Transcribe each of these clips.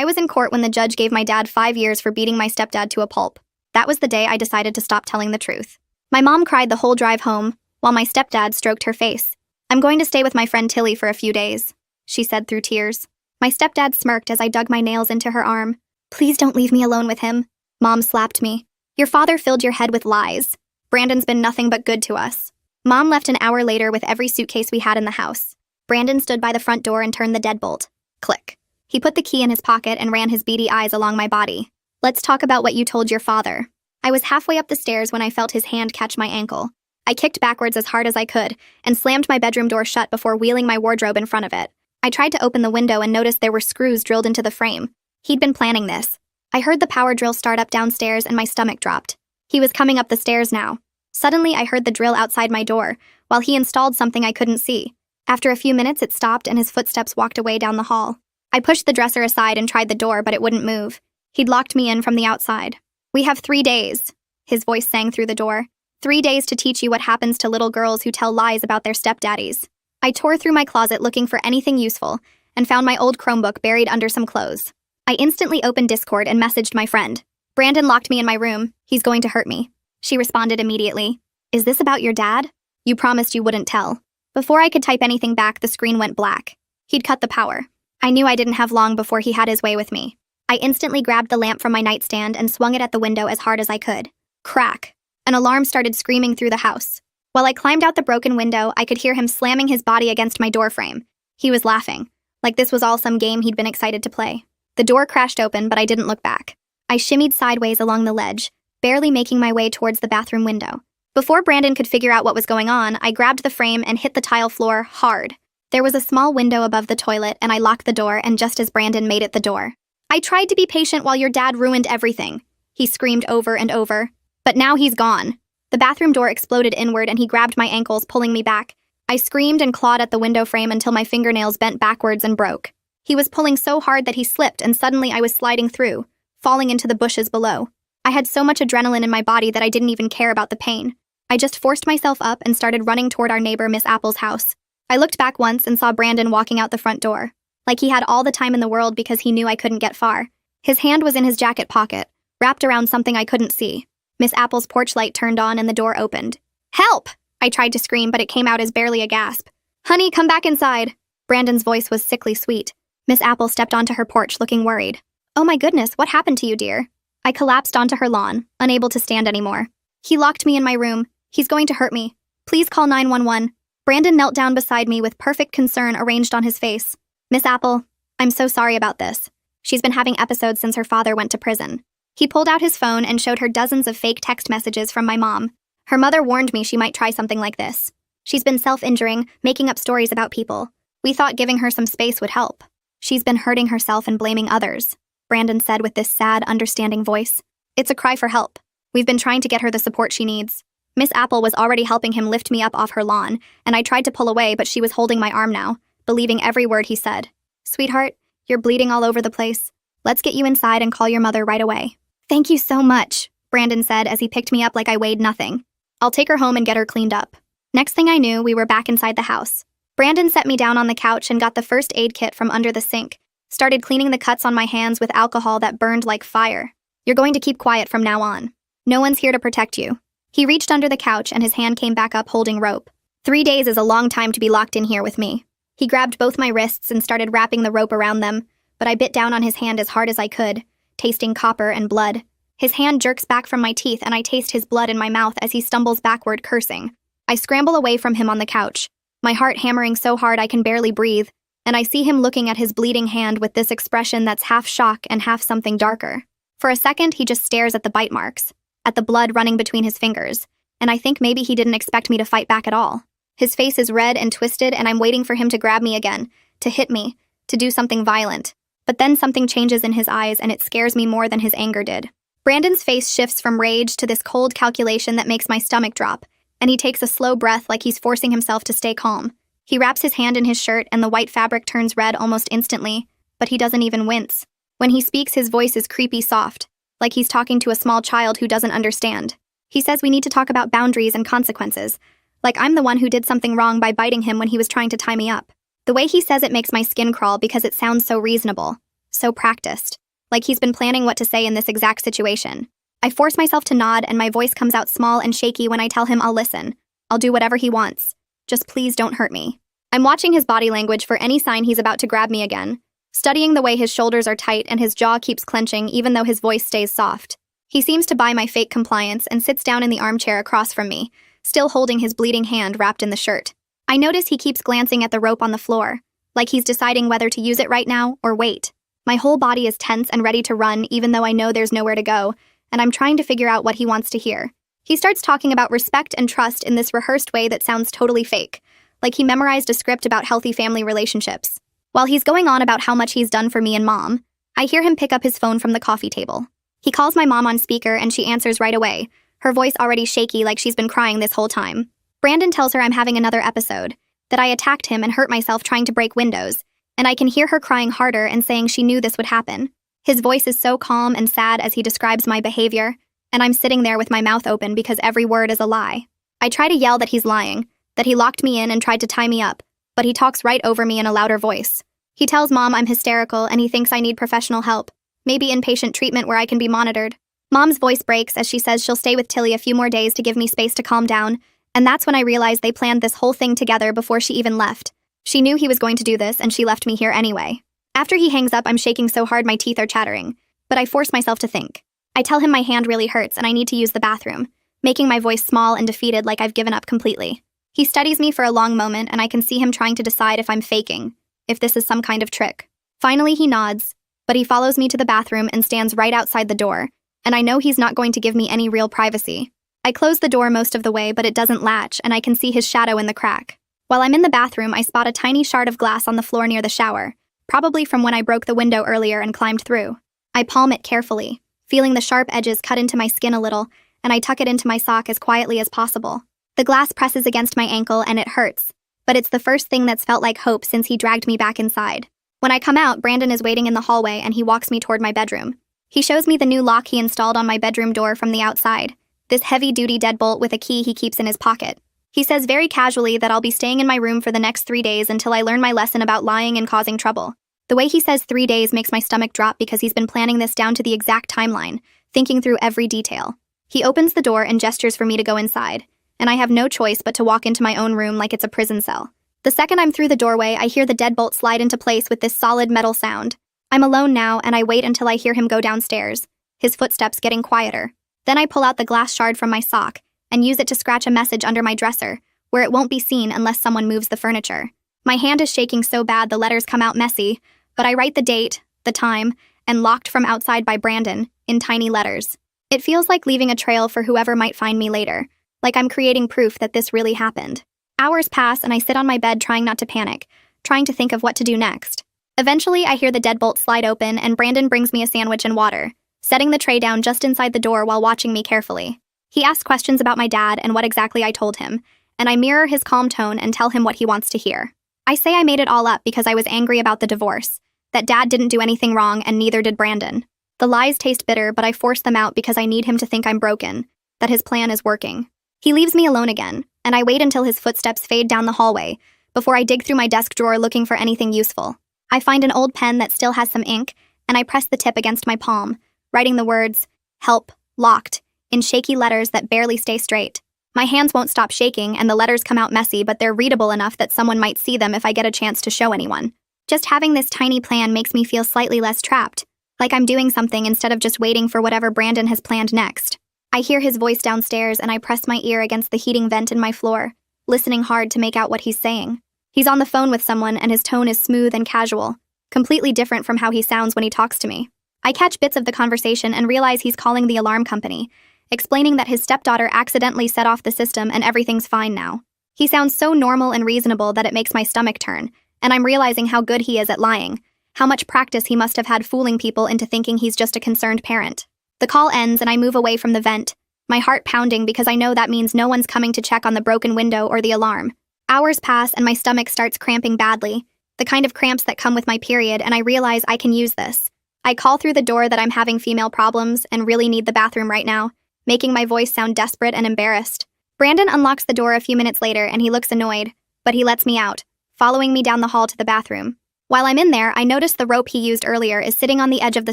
was in court when the judge gave my dad 5 years for beating my stepdad to a pulp. That was the day I decided to stop telling the truth. My mom cried the whole drive home, while my stepdad stroked her face. "I'm going to stay with my friend Tilly for a few days," she said through tears. My stepdad smirked as I dug my nails into her arm. "Please don't leave me alone with him." Mom slapped me. "Your father filled your head with lies. Brandon's been nothing but good to us." Mom left an hour later with every suitcase we had in the house. Brandon stood by the front door and turned the deadbolt. Click. He put the key in his pocket and ran his beady eyes along my body. "Let's talk about what you told your father." I was halfway up the stairs when I felt his hand catch my ankle. I kicked backwards as hard as I could and slammed my bedroom door shut before wheeling my wardrobe in front of it. I tried to open the window and noticed there were screws drilled into the frame. He'd been planning this. I heard the power drill start up downstairs and my stomach dropped. He was coming up the stairs now. Suddenly, I heard the drill outside my door, while he installed something I couldn't see. After a few minutes, it stopped and his footsteps walked away down the hall. I pushed the dresser aside and tried the door, but it wouldn't move. He'd locked me in from the outside. "We have 3 days," his voice sang through the door. "3 days to teach you what happens to little girls who tell lies about their stepdaddies." I tore through my closet looking for anything useful and found my old Chromebook buried under some clothes. I instantly opened Discord and messaged my friend. "Brandon locked me in my room. He's going to hurt me." She responded immediately. "Is this about your dad? You promised you wouldn't tell." Before I could type anything back, the screen went black. He'd cut the power. I knew I didn't have long before he had his way with me. I instantly grabbed the lamp from my nightstand and swung it at the window as hard as I could. Crack! An alarm started screaming through the house. While I climbed out the broken window, I could hear him slamming his body against my doorframe. He was laughing, like this was all some game he'd been excited to play. The door crashed open, but I didn't look back. I shimmied sideways along the ledge, barely making my way towards the bathroom window. Before Brandon could figure out what was going on, I grabbed the frame and hit the tile floor hard. There was a small window above the toilet, and I locked the door, and just as Brandon made it the door. "I tried to be patient while your dad ruined everything," he screamed over and over. "But now he's gone." The bathroom door exploded inward, and he grabbed my ankles, pulling me back. I screamed and clawed at the window frame until my fingernails bent backwards and broke. He was pulling so hard that he slipped, and suddenly I was sliding through, falling into the bushes below. I had so much adrenaline in my body that I didn't even care about the pain. I just forced myself up and started running toward our neighbor Miss Apple's house. I looked back once and saw Brandon walking out the front door, like he had all the time in the world because he knew I couldn't get far. His hand was in his jacket pocket, wrapped around something I couldn't see. Miss Apple's porch light turned on and the door opened. "Help!" I tried to scream, but it came out as barely a gasp. "Honey, come back inside." Brandon's voice was sickly sweet. Miss Apple stepped onto her porch looking worried. "Oh my goodness, what happened to you, dear?" I collapsed onto her lawn, unable to stand anymore. "He locked me in my room. He's going to hurt me. Please call 911. Brandon knelt down beside me with perfect concern arranged on his face. "Miss Apple, I'm so sorry about this. She's been having episodes since her father went to prison." He pulled out his phone and showed her dozens of fake text messages from my mom. Her mother warned me she might try something like this. She's been self-injuring, making up stories about people. We thought giving her some space would help. "She's been hurting herself and blaming others," Brandon said with this sad, understanding voice. "It's a cry for help. We've been trying to get her the support she needs." Miss Apple was already helping him lift me up off her lawn, and I tried to pull away, but she was holding my arm now, believing every word he said. "Sweetheart, you're bleeding all over the place. Let's get you inside and call your mother right away." "Thank you so much," Brandon said as he picked me up like I weighed nothing. "I'll take her home and get her cleaned up." Next thing I knew, we were back inside the house. Brandon set me down on the couch and got the first aid kit from under the sink, started cleaning the cuts on my hands with alcohol that burned like fire. "You're going to keep quiet from now on. No one's here to protect you." He reached under the couch and his hand came back up holding rope. 3 days is a long time to be locked in here with me. He grabbed both my wrists and started wrapping the rope around them, but I bit down on his hand as hard as I could, tasting copper and blood. His hand jerks back from my teeth and I taste his blood in my mouth as he stumbles backward, cursing. I scramble away from him on the couch, my heart hammering so hard I can barely breathe, and I see him looking at his bleeding hand with this expression that's half shock and half something darker. For a second, he just stares at the bite marks, at the blood running between his fingers, and I think maybe he didn't expect me to fight back at all. His face is red and twisted, and I'm waiting for him to grab me again, to hit me, to do something violent. But then something changes in his eyes, and it scares me more than his anger did. Brandon's face shifts from rage to this cold calculation that makes my stomach drop, and he takes a slow breath like he's forcing himself to stay calm. He wraps his hand in his shirt, and the white fabric turns red almost instantly, but he doesn't even wince. When he speaks, his voice is creepy soft, like he's talking to a small child who doesn't understand. He says we need to talk about boundaries and consequences, like I'm the one who did something wrong by biting him when he was trying to tie me up. The way he says it makes my skin crawl because it sounds so reasonable, so practiced, like he's been planning what to say in this exact situation. I force myself to nod, and my voice comes out small and shaky when I tell him I'll listen. I'll do whatever he wants. Just please don't hurt me. I'm watching his body language for any sign he's about to grab me again, studying the way his shoulders are tight and his jaw keeps clenching even though his voice stays soft. He seems to buy my fake compliance and sits down in the armchair across from me, still holding his bleeding hand wrapped in the shirt. I notice he keeps glancing at the rope on the floor, like he's deciding whether to use it right now or wait. My whole body is tense and ready to run even though I know there's nowhere to go, and I'm trying to figure out what he wants to hear. He starts talking about respect and trust in this rehearsed way that sounds totally fake, like he memorized a script about healthy family relationships. While he's going on about how much he's done for me and Mom, I hear him pick up his phone from the coffee table. He calls my mom on speaker and she answers right away, her voice already shaky like she's been crying this whole time. Brandon tells her I'm having another episode, that I attacked him and hurt myself trying to break windows, and I can hear her crying harder and saying she knew this would happen. His voice is so calm and sad as he describes my behavior, and I'm sitting there with my mouth open because every word is a lie. I try to yell that he's lying, that he locked me in and tried to tie me up, but he talks right over me in a louder voice. He tells Mom I'm hysterical and he thinks I need professional help, maybe inpatient treatment where I can be monitored. Mom's voice breaks as she says she'll stay with Tilly a few more days to give me space to calm down, and that's when I realize they planned this whole thing together before she even left. She knew he was going to do this and she left me here anyway. After he hangs up, I'm shaking so hard my teeth are chattering, but I force myself to think. I tell him my hand really hurts and I need to use the bathroom, making my voice small and defeated like I've given up completely. He studies me for a long moment and I can see him trying to decide if I'm faking, if this is some kind of trick. Finally, he nods, but he follows me to the bathroom and stands right outside the door, and I know he's not going to give me any real privacy. I close the door most of the way, but it doesn't latch and I can see his shadow in the crack. While I'm in the bathroom, I spot a tiny shard of glass on the floor near the shower, probably from when I broke the window earlier and climbed through. I palm it carefully, feeling the sharp edges cut into my skin a little, and I tuck it into my sock as quietly as possible. The glass presses against my ankle and it hurts, but it's the first thing that's felt like hope since he dragged me back inside. When I come out, Brandon is waiting in the hallway and he walks me toward my bedroom. He shows me the new lock he installed on my bedroom door from the outside, this heavy-duty deadbolt with a key he keeps in his pocket. He says very casually that I'll be staying in my room for the next 3 days until I learn my lesson about lying and causing trouble. The way he says 3 days makes my stomach drop because he's been planning this down to the exact timeline, thinking through every detail. He opens the door and gestures for me to go inside, and I have no choice but to walk into my own room like it's a prison cell. The second I'm through the doorway, I hear the deadbolt slide into place with this solid metal sound. I'm alone now, and I wait until I hear him go downstairs, his footsteps getting quieter. Then I pull out the glass shard from my sock and use it to scratch a message under my dresser, where it won't be seen unless someone moves the furniture. My hand is shaking so bad the letters come out messy, but I write the date, the time, and locked from outside by Brandon, in tiny letters. It feels like leaving a trail for whoever might find me later, like I'm creating proof that this really happened. Hours pass and I sit on my bed trying not to panic, trying to think of what to do next. Eventually, I hear the deadbolt slide open and Brandon brings me a sandwich and water, setting the tray down just inside the door while watching me carefully. He asks questions about my dad and what exactly I told him, and I mirror his calm tone and tell him what he wants to hear. I say I made it all up because I was angry about the divorce, that Dad didn't do anything wrong and neither did Brandon. The lies taste bitter, but I force them out because I need him to think I'm broken, that his plan is working. He leaves me alone again, and I wait until his footsteps fade down the hallway before I dig through my desk drawer looking for anything useful. I find an old pen that still has some ink, and I press the tip against my palm, writing the words, "Help, locked," in shaky letters that barely stay straight. My hands won't stop shaking, and the letters come out messy, but they're readable enough that someone might see them if I get a chance to show anyone. Just having this tiny plan makes me feel slightly less trapped, like I'm doing something instead of just waiting for whatever Brandon has planned next. I hear his voice downstairs, and I press my ear against the heating vent in my floor, listening hard to make out what he's saying. He's on the phone with someone, and his tone is smooth and casual, completely different from how he sounds when he talks to me. I catch bits of the conversation and realize he's calling the alarm company, explaining that his stepdaughter accidentally set off the system and everything's fine now. He sounds so normal and reasonable that it makes my stomach turn, and I'm realizing how good he is at lying, how much practice he must have had fooling people into thinking he's just a concerned parent. The call ends and I move away from the vent, my heart pounding because I know that means no one's coming to check on the broken window or the alarm. Hours pass and my stomach starts cramping badly, the kind of cramps that come with my period, and I realize I can use this. I call through the door that I'm having female problems and really need the bathroom right now, making my voice sound desperate and embarrassed. Brandon unlocks the door a few minutes later and he looks annoyed, but he lets me out, following me down the hall to the bathroom. While I'm in there, I notice the rope he used earlier is sitting on the edge of the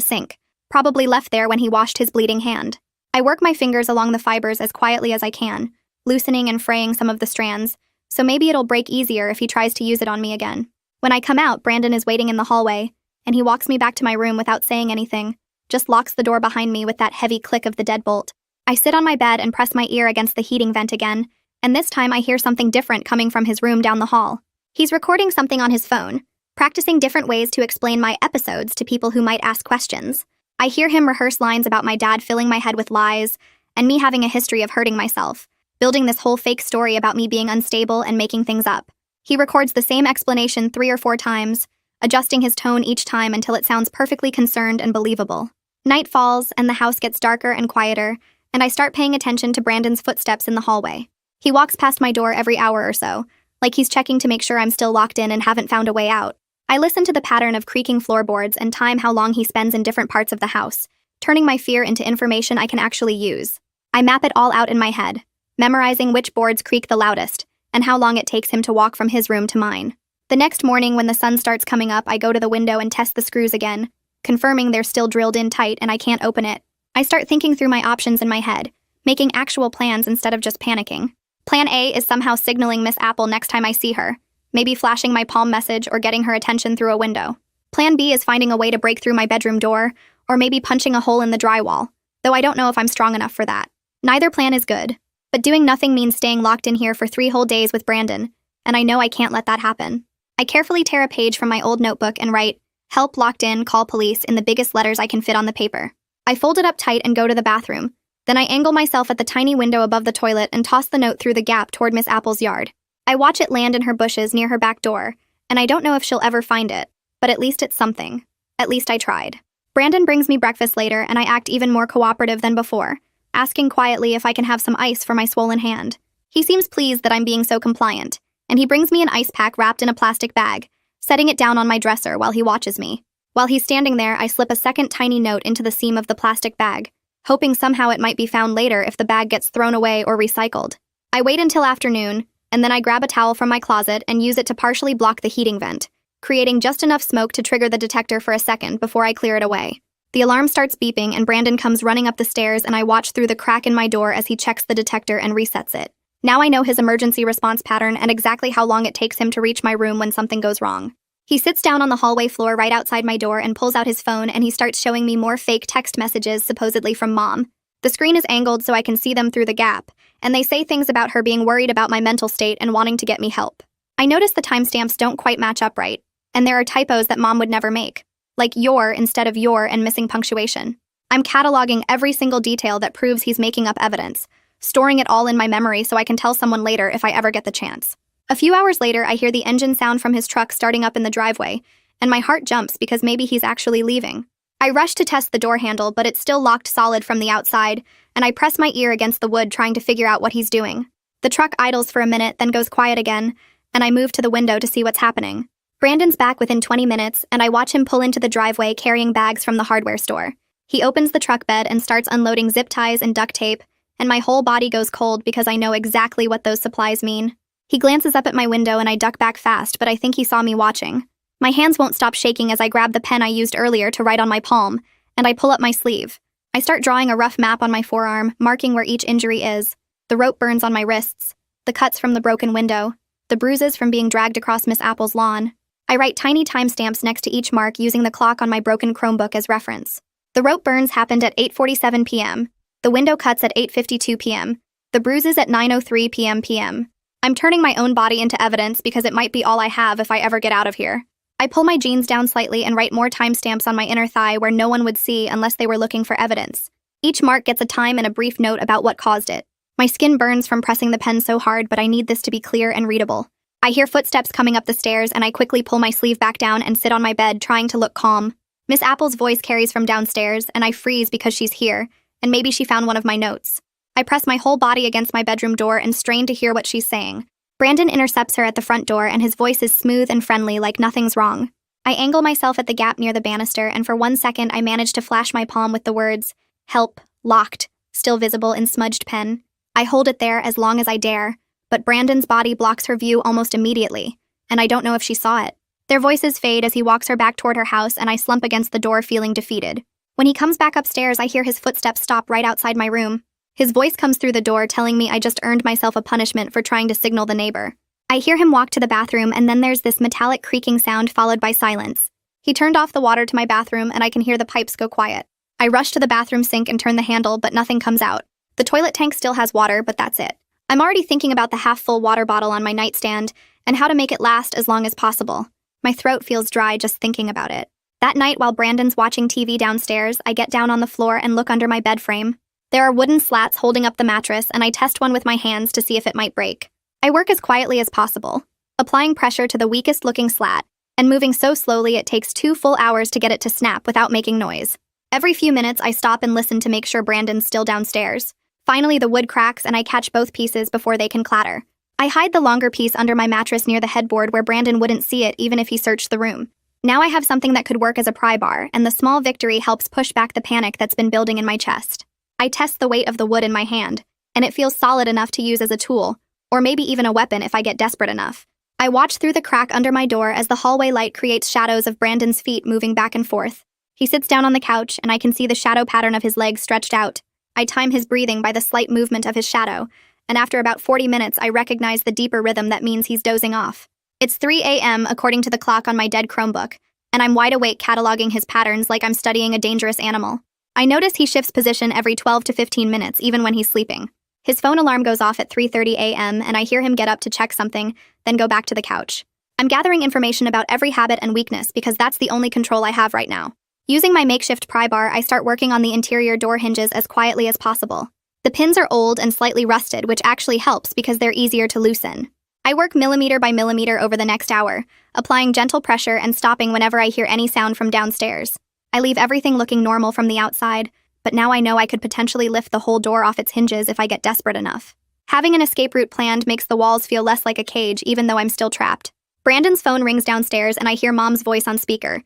sink, probably left there when he washed his bleeding hand. I work my fingers along the fibers as quietly as I can, loosening and fraying some of the strands, so maybe it'll break easier if he tries to use it on me again. When I come out, Brandon is waiting in the hallway, and he walks me back to my room without saying anything, just locks the door behind me with that heavy click of the deadbolt. I sit on my bed and press my ear against the heating vent again, and this time I hear something different coming from his room down the hall. He's recording something on his phone, practicing different ways to explain my episodes to people who might ask questions. I hear him rehearse lines about my dad filling my head with lies, and me having a history of hurting myself, building this whole fake story about me being unstable and making things up. He records the same explanation 3 or 4 times, adjusting his tone each time until it sounds perfectly concerned and believable. Night falls, and the house gets darker and quieter, and I start paying attention to Brandon's footsteps in the hallway. He walks past my door every hour or so, like he's checking to make sure I'm still locked in and haven't found a way out. I listen to the pattern of creaking floorboards and time how long he spends in different parts of the house, turning my fear into information I can actually use. I map it all out in my head, memorizing which boards creak the loudest, and how long it takes him to walk from his room to mine. The next morning when the sun starts coming up, I go to the window and test the screws again, confirming they're still drilled in tight and I can't open it. I start thinking through my options in my head, making actual plans instead of just panicking. Plan A is somehow signaling Miss Apple next time I see her, maybe flashing my palm message or getting her attention through a window. Plan B is finding a way to break through my bedroom door, or maybe punching a hole in the drywall, though I don't know if I'm strong enough for that. Neither plan is good, but doing nothing means staying locked in here for 3 whole days with Brandon, and I know I can't let that happen. I carefully tear a page from my old notebook and write, "Help locked in, call police," in the biggest letters I can fit on the paper. I fold it up tight and go to the bathroom. Then I angle myself at the tiny window above the toilet and toss the note through the gap toward Miss Apple's yard. I watch it land in her bushes near her back door, and I don't know if she'll ever find it, but at least it's something. At least I tried. Brandon brings me breakfast later, and I act even more cooperative than before, asking quietly if I can have some ice for my swollen hand. He seems pleased that I'm being so compliant, and he brings me an ice pack wrapped in a plastic bag, setting it down on my dresser while he watches me. While he's standing there, I slip a second tiny note into the seam of the plastic bag, hoping somehow it might be found later if the bag gets thrown away or recycled. I wait until afternoon, and then I grab a towel from my closet and use it to partially block the heating vent, creating just enough smoke to trigger the detector for a second before I clear it away. The alarm starts beeping and Brandon comes running up the stairs, and I watch through the crack in my door as he checks the detector and resets it. Now I know his emergency response pattern and exactly how long it takes him to reach my room when something goes wrong. He sits down on the hallway floor right outside my door and pulls out his phone, and he starts showing me more fake text messages supposedly from Mom. The screen is angled so I can see them through the gap, and they say things about her being worried about my mental state and wanting to get me help. I notice the timestamps don't quite match up right, and there are typos that Mom would never make, like your instead of your and missing punctuation. I'm cataloging every single detail that proves he's making up evidence, storing it all in my memory so I can tell someone later if I ever get the chance. A few hours later, I hear the engine sound from his truck starting up in the driveway, and my heart jumps because maybe he's actually leaving. I rush to test the door handle, but it's still locked solid from the outside, and I press my ear against the wood trying to figure out what he's doing. The truck idles for a minute, then goes quiet again, and I move to the window to see what's happening. Brandon's back within 20 minutes, and I watch him pull into the driveway carrying bags from the hardware store. He opens the truck bed and starts unloading zip ties and duct tape, and my whole body goes cold because I know exactly what those supplies mean. He glances up at my window and I duck back fast, but I think he saw me watching. My hands won't stop shaking as I grab the pen I used earlier to write on my palm, and I pull up my sleeve. I start drawing a rough map on my forearm, marking where each injury is. The rope burns on my wrists, the cuts from the broken window, the bruises from being dragged across Miss Apple's lawn. I write tiny timestamps next to each mark using the clock on my broken Chromebook as reference. The rope burns happened at 8:47 p.m., the window cuts at 8:52 p.m., the bruises at 9:03 p.m. I'm turning my own body into evidence because it might be all I have if I ever get out of here. I pull my jeans down slightly and write more timestamps on my inner thigh where no one would see unless they were looking for evidence. Each mark gets a time and a brief note about what caused it. My skin burns from pressing the pen so hard, but I need this to be clear and readable. I hear footsteps coming up the stairs, and I quickly pull my sleeve back down and sit on my bed trying to look calm. Miss Apple's voice carries from downstairs, and I freeze because she's here, and maybe she found one of my notes. I press my whole body against my bedroom door and strain to hear what she's saying. Brandon intercepts her at the front door, and his voice is smooth and friendly like nothing's wrong. I angle myself at the gap near the banister, and for 1 second I manage to flash my palm with the words, "Help, locked," still visible in smudged pen. I hold it there as long as I dare, but Brandon's body blocks her view almost immediately, and I don't know if she saw it. Their voices fade as he walks her back toward her house, and I slump against the door feeling defeated. When he comes back upstairs, I hear his footsteps stop right outside my room. His voice comes through the door telling me I just earned myself a punishment for trying to signal the neighbor. I hear him walk to the bathroom, and then there's this metallic creaking sound followed by silence. He turned off the water to my bathroom, and I can hear the pipes go quiet. I rush to the bathroom sink and turn the handle, but nothing comes out. The toilet tank still has water, but that's it. I'm already thinking about the half-full water bottle on my nightstand and how to make it last as long as possible. My throat feels dry just thinking about it. That night, while Brandon's watching TV downstairs, I get down on the floor and look under my bed frame. There are wooden slats holding up the mattress, and I test one with my hands to see if it might break. I work as quietly as possible, applying pressure to the weakest-looking slat, and moving so slowly it takes 2 full hours to get it to snap without making noise. Every few minutes, I stop and listen to make sure Brandon's still downstairs. Finally, the wood cracks, and I catch both pieces before they can clatter. I hide the longer piece under my mattress near the headboard where Brandon wouldn't see it even if he searched the room. Now I have something that could work as a pry bar, and the small victory helps push back the panic that's been building in my chest. I test the weight of the wood in my hand, and it feels solid enough to use as a tool, or maybe even a weapon if I get desperate enough. I watch through the crack under my door as the hallway light creates shadows of Brandon's feet moving back and forth. He sits down on the couch, and I can see the shadow pattern of his legs stretched out. I time his breathing by the slight movement of his shadow, and after about 40 minutes, I recognize the deeper rhythm that means he's dozing off. It's 3 a.m. according to the clock on my dead Chromebook, and I'm wide awake cataloging his patterns like I'm studying a dangerous animal. I notice he shifts position every 12 to 15 minutes, even when he's sleeping. His phone alarm goes off at 3:30 a.m., and I hear him get up to check something, then go back to the couch. I'm gathering information about every habit and weakness because that's the only control I have right now. Using my makeshift pry bar, I start working on the interior door hinges as quietly as possible. The pins are old and slightly rusted, which actually helps because they're easier to loosen. I work millimeter by millimeter over the next hour, applying gentle pressure and stopping whenever I hear any sound from downstairs. I leave everything looking normal from the outside, but now I know I could potentially lift the whole door off its hinges if I get desperate enough. Having an escape route planned makes the walls feel less like a cage, even though I'm still trapped. Brandon's phone rings downstairs, and I hear Mom's voice on speaker.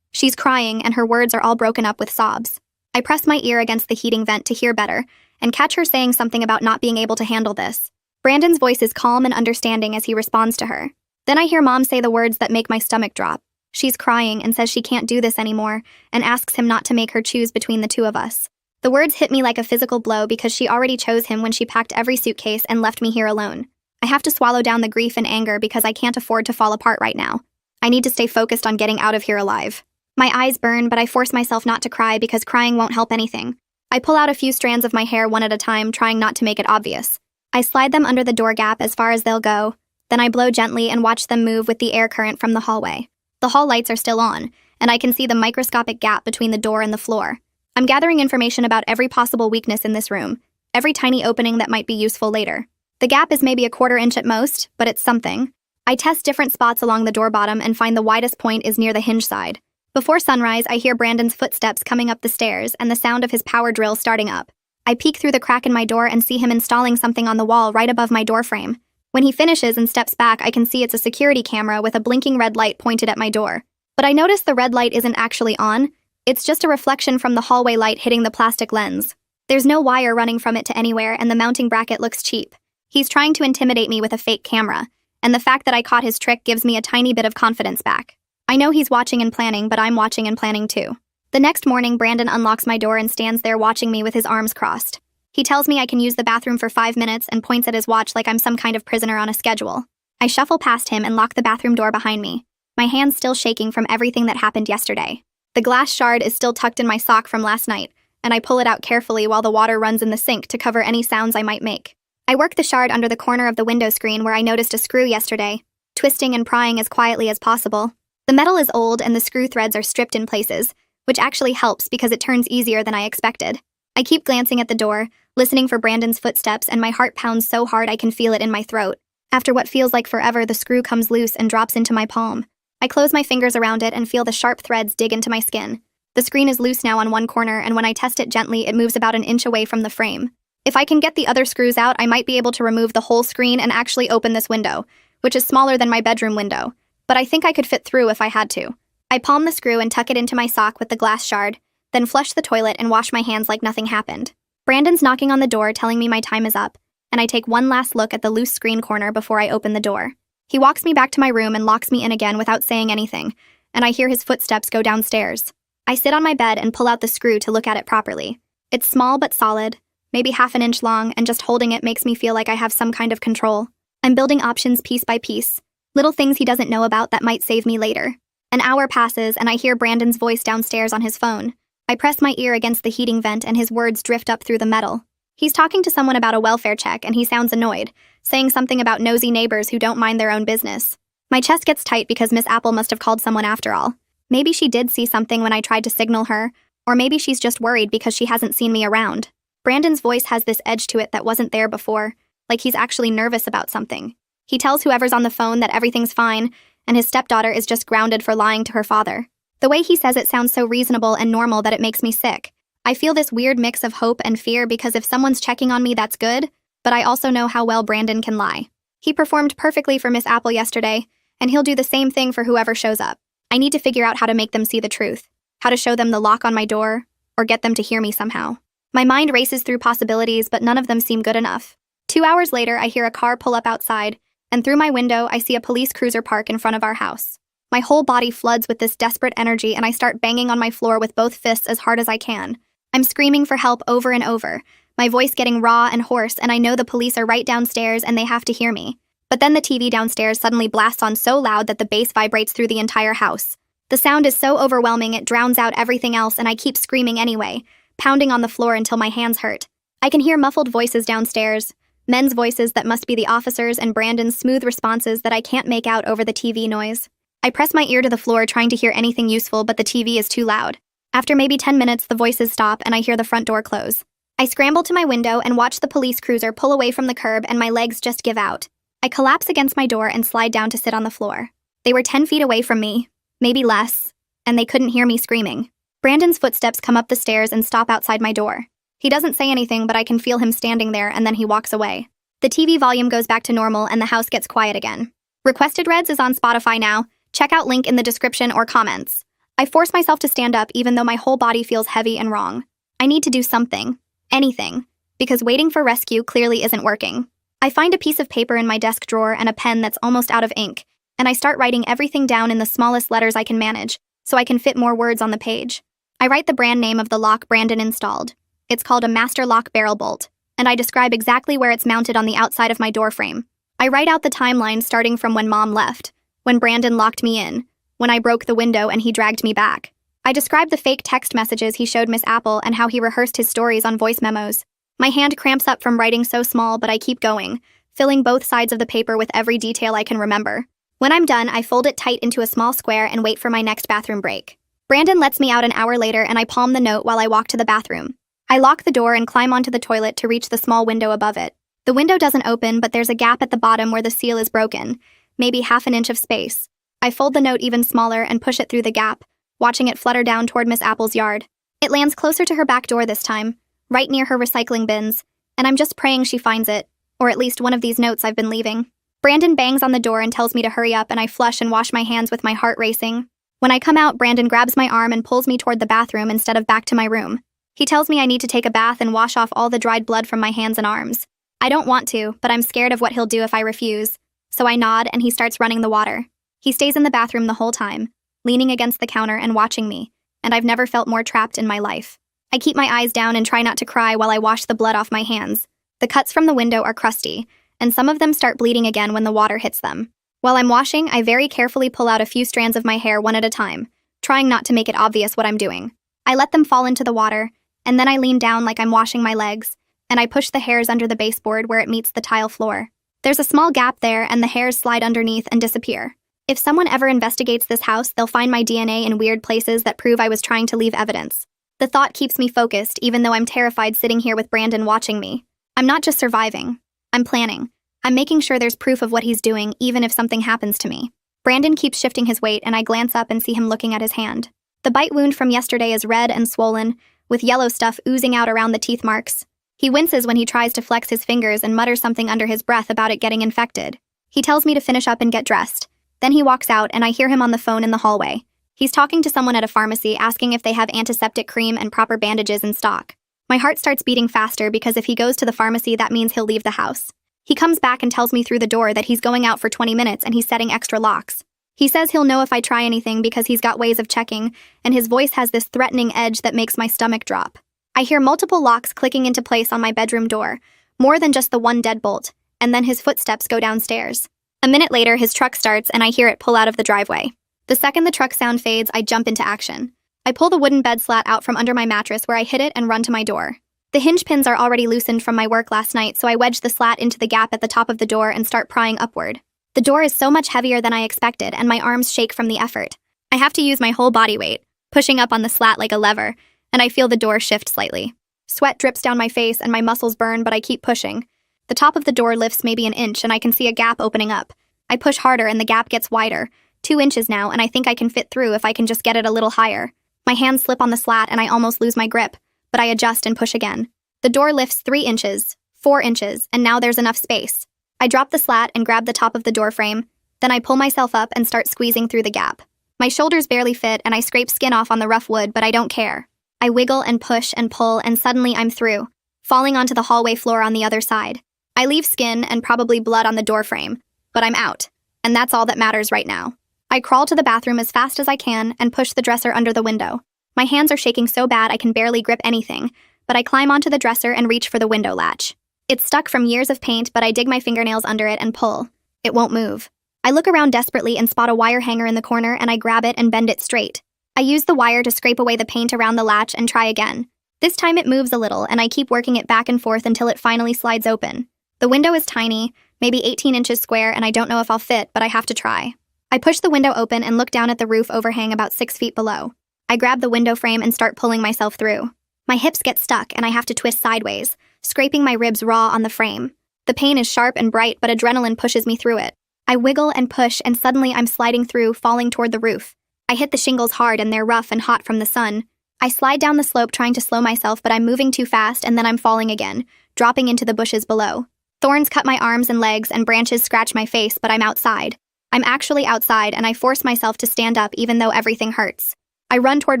She's crying, and her words are all broken up with sobs. I press my ear against the heating vent to hear better, and catch her saying something about not being able to handle this. Brandon's voice is calm and understanding as he responds to her. Then I hear Mom say the words that make my stomach drop. She's crying and says she can't do this anymore, and asks him not to make her choose between the two of us. The words hit me like a physical blow because she already chose him when she packed every suitcase and left me here alone. I have to swallow down the grief and anger because I can't afford to fall apart right now. I need to stay focused on getting out of here alive. My eyes burn, but I force myself not to cry because crying won't help anything. I pull out a few strands of my hair one at a time, trying not to make it obvious. I slide them under the door gap as far as they'll go, then I blow gently and watch them move with the air current from the hallway. The hall lights are still on, and I can see the microscopic gap between the door and the floor. I'm gathering information about every possible weakness in this room, every tiny opening that might be useful later. The gap is maybe a 1/4 inch at most, but it's something. I test different spots along the door bottom and find the widest point is near the hinge side. Before sunrise, I hear Brandon's footsteps coming up the stairs and the sound of his power drill starting up. I peek through the crack in my door and see him installing something on the wall right above my door frame. When he finishes and steps back, I can see it's a security camera with a blinking red light pointed at my door. But I notice the red light isn't actually on. It's just a reflection from the hallway light hitting the plastic lens. There's no wire running from it to anywhere, and the mounting bracket looks cheap. He's trying to intimidate me with a fake camera, and the fact that I caught his trick gives me a tiny bit of confidence back. I know he's watching and planning, but I'm watching and planning too. The next morning, Brandon unlocks my door and stands there watching me with his arms crossed. He tells me I can use the bathroom for 5 minutes and points at his watch like I'm some kind of prisoner on a schedule. I shuffle past him and lock the bathroom door behind me, my hands still shaking from everything that happened yesterday. The glass shard is still tucked in my sock from last night, and I pull it out carefully while the water runs in the sink to cover any sounds I might make. I work the shard under the corner of the window screen where I noticed a screw yesterday, twisting and prying as quietly as possible. The metal is old and the screw threads are stripped in places, which actually helps because it turns easier than I expected. I keep glancing at the door, listening for Brandon's footsteps, and my heart pounds so hard I can feel it in my throat. After what feels like forever, the screw comes loose and drops into my palm. I close my fingers around it and feel the sharp threads dig into my skin. The screen is loose now on one corner, and when I test it gently, it moves about an inch away from the frame. If I can get the other screws out, I might be able to remove the whole screen and actually open this window, which is smaller than my bedroom window, but I think I could fit through if I had to. I palm the screw and tuck it into my sock with the glass shard, then flush the toilet and wash my hands like nothing happened. Brandon's knocking on the door telling me my time is up, and I take one last look at the loose screen corner before I open the door. He walks me back to my room and locks me in again without saying anything, and I hear his footsteps go downstairs. I sit on my bed and pull out the screw to look at it properly. It's small but solid, maybe half an inch long, and just holding it makes me feel like I have some kind of control. I'm building options piece by piece, little things he doesn't know about that might save me later. An hour passes and I hear Brandon's voice downstairs on his phone. I press my ear against the heating vent and his words drift up through the metal. He's talking to someone about a welfare check and he sounds annoyed, saying something about nosy neighbors who don't mind their own business. My chest gets tight because Miss Apple must have called someone after all. Maybe she did see something when I tried to signal her, or maybe she's just worried because she hasn't seen me around. Brandon's voice has this edge to it that wasn't there before, like he's actually nervous about something. He tells whoever's on the phone that everything's fine, and his stepdaughter is just grounded for lying to her father. The way he says it sounds so reasonable and normal that it makes me sick. I feel this weird mix of hope and fear because if someone's checking on me, that's good, but I also know how well Brandon can lie. He performed perfectly for Miss Apple yesterday, and he'll do the same thing for whoever shows up. I need to figure out how to make them see the truth, how to show them the lock on my door, or get them to hear me somehow. My mind races through possibilities, but none of them seem good enough. 2 hours later, I hear a car pull up outside, and through my window, I see a police cruiser park in front of our house. My whole body floods with this desperate energy, and I start banging on my floor with both fists as hard as I can. I'm screaming for help over and over, my voice getting raw and hoarse, and I know the police are right downstairs and they have to hear me. But then the TV downstairs suddenly blasts on so loud that the bass vibrates through the entire house. The sound is so overwhelming it drowns out everything else, and I keep screaming anyway, pounding on the floor until my hands hurt. I can hear muffled voices downstairs, men's voices that must be the officers and Brandon's smooth responses that I can't make out over the TV noise. I press my ear to the floor trying to hear anything useful, but the TV is too loud. After maybe 10 minutes, the voices stop and I hear the front door close. I scramble to my window and watch the police cruiser pull away from the curb, and my legs just give out. I collapse against my door and slide down to sit on the floor. They were 10 feet away from me, maybe less, and they couldn't hear me screaming. Brandon's footsteps come up the stairs and stop outside my door. He doesn't say anything, but I can feel him standing there, and then he walks away. The TV volume goes back to normal and the house gets quiet again. Requested Reds is on Spotify now. Check out link in the description or comments. I force myself to stand up even though my whole body feels heavy and wrong. I need to do something. Anything. Because waiting for rescue clearly isn't working. I find a piece of paper in my desk drawer and a pen that's almost out of ink, and I start writing everything down in the smallest letters I can manage, so I can fit more words on the page. I write the brand name of the lock Brandon installed. It's called a Master Lock Barrel Bolt, and I describe exactly where it's mounted on the outside of my door frame. I write out the timeline starting from when Mom left, when Brandon locked me in, when I broke the window and he dragged me back. I describe the fake text messages he showed Miss Apple and how he rehearsed his stories on voice memos. My hand cramps up from writing so small, but I keep going, filling both sides of the paper with every detail I can remember. When I'm done, I fold it tight into a small square and wait for my next bathroom break. Brandon lets me out an hour later and I palm the note while I walk to the bathroom. I lock the door and climb onto the toilet to reach the small window above it. The window doesn't open, but there's a gap at the bottom where the seal is broken, maybe half an inch of space. I fold the note even smaller and push it through the gap, watching it flutter down toward Miss Apple's yard. It lands closer to her back door this time, right near her recycling bins, and I'm just praying she finds it, or at least one of these notes I've been leaving. Brandon bangs on the door and tells me to hurry up, and I flush and wash my hands with my heart racing. When I come out, Brandon grabs my arm and pulls me toward the bathroom instead of back to my room. He tells me I need to take a bath and wash off all the dried blood from my hands and arms. I don't want to, but I'm scared of what he'll do if I refuse, so I nod and he starts running the water. He stays in the bathroom the whole time, leaning against the counter and watching me, and I've never felt more trapped in my life. I keep my eyes down and try not to cry while I wash the blood off my hands. The cuts from the window are crusty, and some of them start bleeding again when the water hits them. While I'm washing, I very carefully pull out a few strands of my hair one at a time, trying not to make it obvious what I'm doing. I let them fall into the water, and then I lean down like I'm washing my legs, and I push the hairs under the baseboard where it meets the tile floor. There's a small gap there, and the hairs slide underneath and disappear. If someone ever investigates this house, they'll find my DNA in weird places that prove I was trying to leave evidence. The thought keeps me focused, even though I'm terrified sitting here with Brandon watching me. I'm not just surviving. I'm planning. I'm making sure there's proof of what he's doing, even if something happens to me. Brandon keeps shifting his weight, and I glance up and see him looking at his hand. The bite wound from yesterday is red and swollen, with yellow stuff oozing out around the teeth marks. He winces when he tries to flex his fingers and mutters something under his breath about it getting infected. He tells me to finish up and get dressed. Then he walks out, and I hear him on the phone in the hallway. He's talking to someone at a pharmacy, asking if they have antiseptic cream and proper bandages in stock. My heart starts beating faster because if he goes to the pharmacy, that means he'll leave the house. He comes back and tells me through the door that he's going out for 20 minutes and he's setting extra locks. He says he'll know if I try anything because he's got ways of checking, and his voice has this threatening edge that makes my stomach drop. I hear multiple locks clicking into place on my bedroom door, more than just the one deadbolt, and then his footsteps go downstairs. A minute later, his truck starts and I hear it pull out of the driveway. The second the truck sound fades, I jump into action. I pull the wooden bed slat out from under my mattress where I hit it and run to my door. The hinge pins are already loosened from my work last night, so I wedge the slat into the gap at the top of the door and start prying upward. The door is so much heavier than I expected, and my arms shake from the effort. I have to use my whole body weight, pushing up on the slat like a lever, and I feel the door shift slightly. Sweat drips down my face and my muscles burn, but I keep pushing. The top of the door lifts maybe an inch, and I can see a gap opening up. I push harder, and the gap gets wider, 2 inches now, and I think I can fit through if I can just get it a little higher. My hands slip on the slat, and I almost lose my grip, but I adjust and push again. The door lifts 3 inches, 4 inches, and now there's enough space. I drop the slat and grab the top of the door frame, then I pull myself up and start squeezing through the gap. My shoulders barely fit, and I scrape skin off on the rough wood, but I don't care. I wiggle and push and pull, and suddenly I'm through, falling onto the hallway floor on the other side. I leave skin and probably blood on the door frame, but I'm out, and that's all that matters right now. I crawl to the bathroom as fast as I can and push the dresser under the window. My hands are shaking so bad I can barely grip anything, but I climb onto the dresser and reach for the window latch. It's stuck from years of paint, but I dig my fingernails under it and pull. It won't move. I look around desperately and spot a wire hanger in the corner, and I grab it and bend it straight. I use the wire to scrape away the paint around the latch and try again. This time it moves a little, and I keep working it back and forth until it finally slides open. The window is tiny, maybe 18 inches square, and I don't know if I'll fit, but I have to try. I push the window open and look down at the roof overhang about 6 feet below. I grab the window frame and start pulling myself through. My hips get stuck, and I have to twist sideways, scraping my ribs raw on the frame. The pain is sharp and bright, but adrenaline pushes me through it. I wiggle and push, and suddenly I'm sliding through, falling toward the roof. I hit the shingles hard, and they're rough and hot from the sun. I slide down the slope trying to slow myself, but I'm moving too fast, and then I'm falling again, dropping into the bushes below. Thorns cut my arms and legs, and branches scratch my face, but I'm outside. I'm actually outside, and I force myself to stand up even though everything hurts. I run toward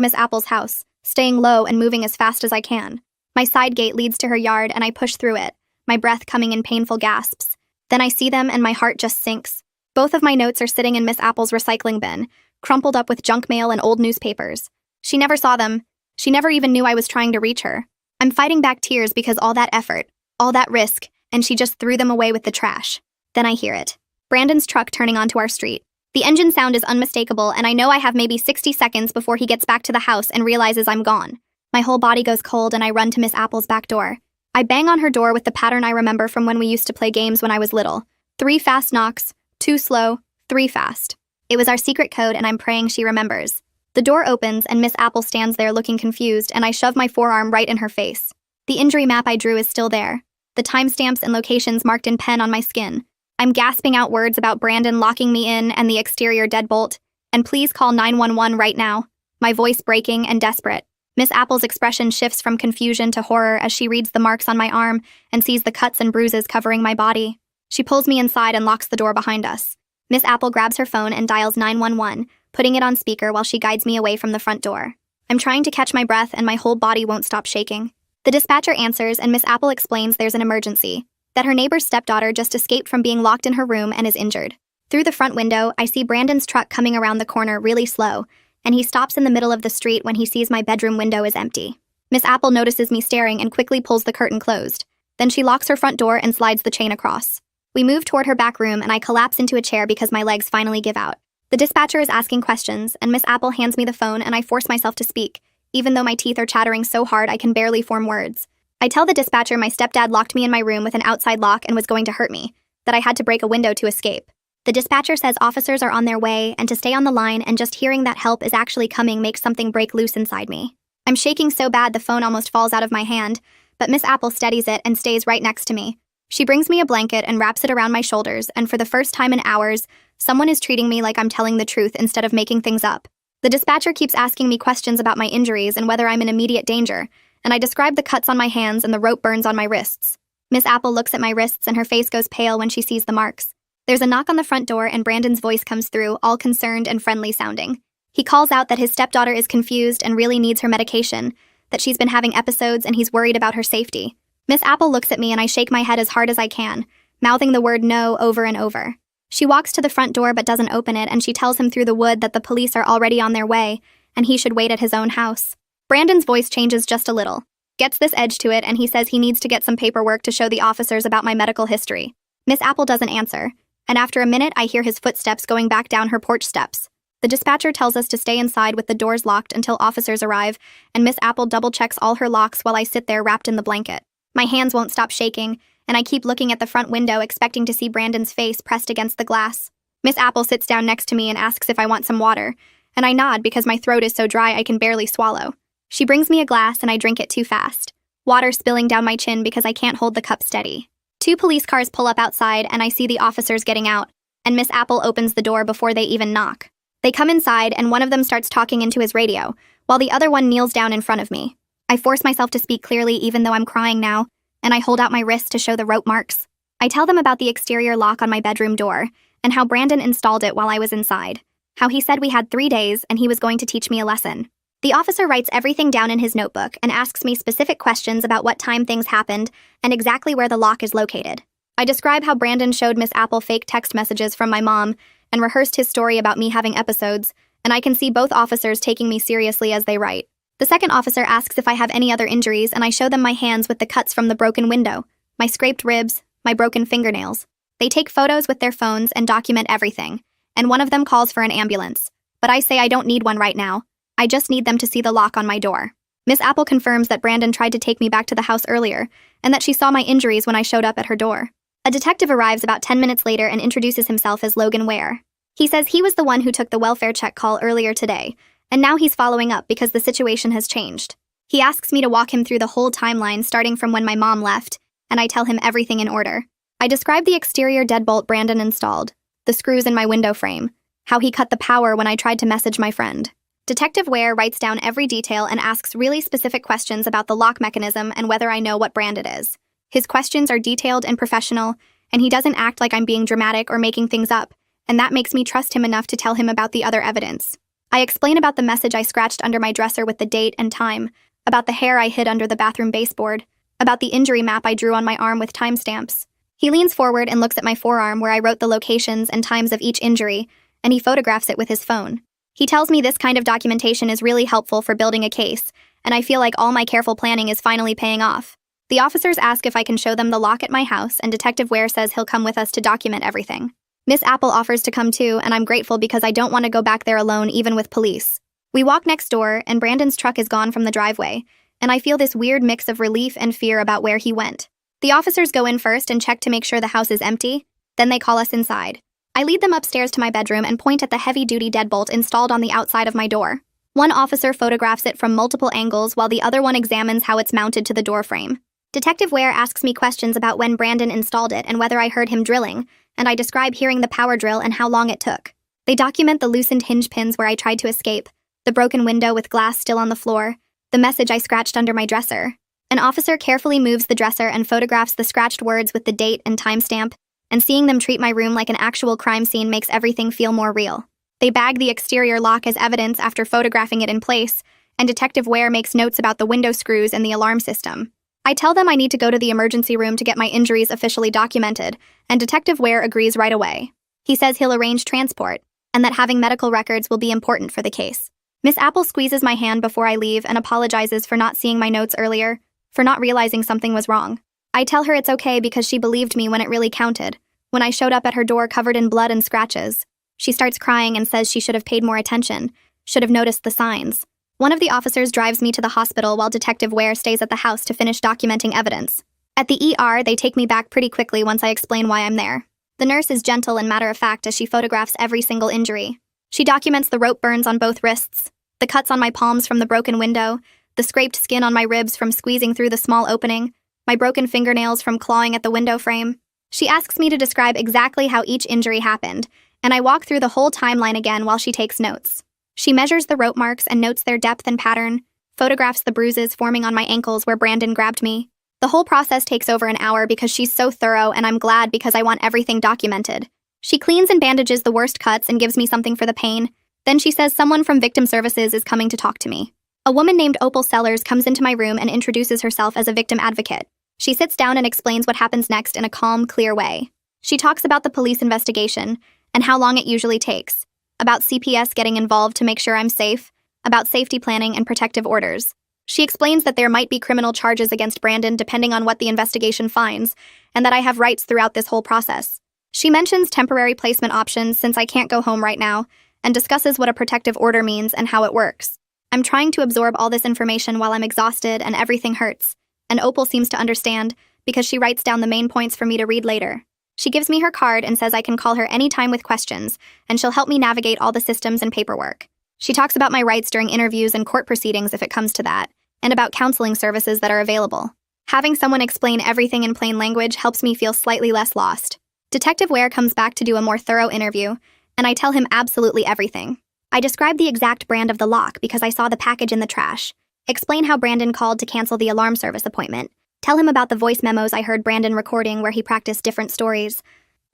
Miss Apple's house, staying low and moving as fast as I can. My side gate leads to her yard, and I push through it, my breath coming in painful gasps. Then I see them, and my heart just sinks. Both of my notes are sitting in Miss Apple's recycling bin, crumpled up with junk mail and old newspapers. She never saw them. She never even knew I was trying to reach her. I'm fighting back tears because all that effort, all that risk, and she just threw them away with the trash. Then I hear it. Brandon's truck turning onto our street. The engine sound is unmistakable, and I know I have maybe 60 seconds before he gets back to the house and realizes I'm gone. My whole body goes cold, and I run to Miss Apple's back door. I bang on her door with the pattern I remember from when we used to play games when I was little. 3 fast knocks, 2 slow, 3 fast. It was our secret code, and I'm praying she remembers. The door opens, and Miss Apple stands there looking confused, and I shove my forearm right in her face. The injury map I drew is still there. The timestamps and locations marked in pen on my skin. I'm gasping out words about Brandon locking me in and the exterior deadbolt. And please call 911 right now. My voice breaking and desperate. Miss Apple's expression shifts from confusion to horror as she reads the marks on my arm and sees the cuts and bruises covering my body. She pulls me inside and locks the door behind us. Miss Apple grabs her phone and dials 911, putting it on speaker while she guides me away from the front door. I'm trying to catch my breath, and my whole body won't stop shaking. The dispatcher answers, and Miss Apple explains there's an emergency, that her neighbor's stepdaughter just escaped from being locked in her room and is injured. Through the front window, I see Brandon's truck coming around the corner really slow, and he stops in the middle of the street when he sees my bedroom window is empty. Miss Apple notices me staring and quickly pulls the curtain closed. Then she locks her front door and slides the chain across. We move toward her back room, and I collapse into a chair because my legs finally give out. The dispatcher is asking questions, and Miss Apple hands me the phone, and I force myself to speak, even though my teeth are chattering so hard I can barely form words. I tell the dispatcher my stepdad locked me in my room with an outside lock and was going to hurt me, that I had to break a window to escape. The dispatcher says officers are on their way and to stay on the line, and just hearing that help is actually coming makes something break loose inside me. I'm shaking so bad the phone almost falls out of my hand, but Miss Apple steadies it and stays right next to me. She brings me a blanket and wraps it around my shoulders, and for the first time in hours, someone is treating me like I'm telling the truth instead of making things up. The dispatcher keeps asking me questions about my injuries and whether I'm in immediate danger, and I describe the cuts on my hands and the rope burns on my wrists. Miss Apple looks at my wrists, and her face goes pale when she sees the marks. There's a knock on the front door, and Brandon's voice comes through, all concerned and friendly sounding. He calls out that his stepdaughter is confused and really needs her medication, that she's been having episodes and he's worried about her safety. Miss Apple looks at me, and I shake my head as hard as I can, mouthing the word no over and over. She walks to the front door but doesn't open it, and she tells him through the wood that the police are already on their way and he should wait at his own house. Brandon's voice changes just a little, gets this edge to it, and he says he needs to get some paperwork to show the officers about my medical history. Miss Apple doesn't answer, and after a minute I hear his footsteps going back down her porch steps. The dispatcher tells us to stay inside with the doors locked until officers arrive, and Miss Apple double-checks all her locks while I sit there wrapped in the blanket. My hands won't stop shaking, and I keep looking at the front window expecting to see Brandon's face pressed against the glass. Miss Apple sits down next to me and asks if I want some water, and I nod because my throat is so dry I can barely swallow. She brings me a glass and I drink it too fast, water spilling down my chin because I can't hold the cup steady. 2 police cars pull up outside and I see the officers getting out, and Miss Apple opens the door before they even knock. They come inside and one of them starts talking into his radio, while the other one kneels down in front of me. I force myself to speak clearly even though I'm crying now, and I hold out my wrist to show the rope marks. I tell them about the exterior lock on my bedroom door, and how Brandon installed it while I was inside. How he said we had 3 days and he was going to teach me a lesson. The officer writes everything down in his notebook and asks me specific questions about what time things happened and exactly where the lock is located. I describe how Brandon showed Miss Apple fake text messages from my mom and rehearsed his story about me having episodes, and I can see both officers taking me seriously as they write. The second officer asks if I have any other injuries, and I show them my hands with the cuts from the broken window, my scraped ribs, my broken fingernails. They take photos with their phones and document everything, and one of them calls for an ambulance. But I say I don't need one right now. I just need them to see the lock on my door. Miss Apple confirms that Brandon tried to take me back to the house earlier, and that she saw my injuries when I showed up at her door. A detective arrives about 10 minutes later and introduces himself as Logan Ware. He says he was the one who took the welfare check call earlier today, and now he's following up because the situation has changed. He asks me to walk him through the whole timeline starting from when my mom left, and I tell him everything in order. I describe the exterior deadbolt Brandon installed, the screws in my window frame, how he cut the power when I tried to message my friend. Detective Ware writes down every detail and asks really specific questions about the lock mechanism and whether I know what brand it is. His questions are detailed and professional, and he doesn't act like I'm being dramatic or making things up, and that makes me trust him enough to tell him about the other evidence. I explain about the message I scratched under my dresser with the date and time, about the hair I hid under the bathroom baseboard, about the injury map I drew on my arm with timestamps. He leans forward and looks at my forearm where I wrote the locations and times of each injury, and he photographs it with his phone. He tells me this kind of documentation is really helpful for building a case, and I feel like all my careful planning is finally paying off. The officers ask if I can show them the lock at my house, and Detective Ware says he'll come with us to document everything. Miss Apple offers to come too, and I'm grateful because I don't want to go back there alone even with police. We walk next door, and Brandon's truck is gone from the driveway, and I feel this weird mix of relief and fear about where he went. The officers go in first and check to make sure the house is empty, then they call us inside. I lead them upstairs to my bedroom and point at the heavy-duty deadbolt installed on the outside of my door. One officer photographs it from multiple angles while the other one examines how it's mounted to the doorframe. Detective Ware asks me questions about when Brandon installed it and whether I heard him drilling, and I describe hearing the power drill and how long it took. They document the loosened hinge pins where I tried to escape, the broken window with glass still on the floor, the message I scratched under my dresser. An officer carefully moves the dresser and photographs the scratched words with the date and timestamp, and seeing them treat my room like an actual crime scene makes everything feel more real. They bag the exterior lock as evidence after photographing it in place, and Detective Ware makes notes about the window screws and the alarm system. I tell them I need to go to the emergency room to get my injuries officially documented, and Detective Ware agrees right away. He says he'll arrange transport, and that having medical records will be important for the case. Miss Apple squeezes my hand before I leave and apologizes for not seeing my notes earlier, for not realizing something was wrong. I tell her it's okay because she believed me when it really counted, when I showed up at her door covered in blood and scratches. She starts crying and says she should have paid more attention, should have noticed the signs. One of the officers drives me to the hospital while Detective Ware stays at the house to finish documenting evidence. At the ER, they take me back pretty quickly once I explain why I'm there. The nurse is gentle and matter-of-fact as she photographs every single injury. She documents the rope burns on both wrists, the cuts on my palms from the broken window, the scraped skin on my ribs from squeezing through the small opening, my broken fingernails from clawing at the window frame. She asks me to describe exactly how each injury happened, and I walk through the whole timeline again while she takes notes. She measures the rope marks and notes their depth and pattern, photographs the bruises forming on my ankles where Brandon grabbed me. The whole process takes over an hour because she's so thorough, and I'm glad because I want everything documented. She cleans and bandages the worst cuts and gives me something for the pain. Then she says someone from Victim Services is coming to talk to me. A woman named Opal Sellers comes into my room and introduces herself as a victim advocate. She sits down and explains what happens next in a calm, clear way. She talks about the police investigation and how long it usually takes, about CPS getting involved to make sure I'm safe, about safety planning and protective orders. She explains that there might be criminal charges against Brandon depending on what the investigation finds, and that I have rights throughout this whole process. She mentions temporary placement options since I can't go home right now, and discusses what a protective order means and how it works. I'm trying to absorb all this information while I'm exhausted and everything hurts, and Opal seems to understand because she writes down the main points for me to read later. She gives me her card and says I can call her anytime with questions, and she'll help me navigate all the systems and paperwork. She talks about my rights during interviews and court proceedings if it comes to that, and about counseling services that are available. Having someone explain everything in plain language helps me feel slightly less lost. Detective Ware comes back to do a more thorough interview, and I tell him absolutely everything. I describe the exact brand of the lock because I saw the package in the trash, explain how Brandon called to cancel the alarm service appointment, tell him about the voice memos I heard Brandon recording where he practiced different stories.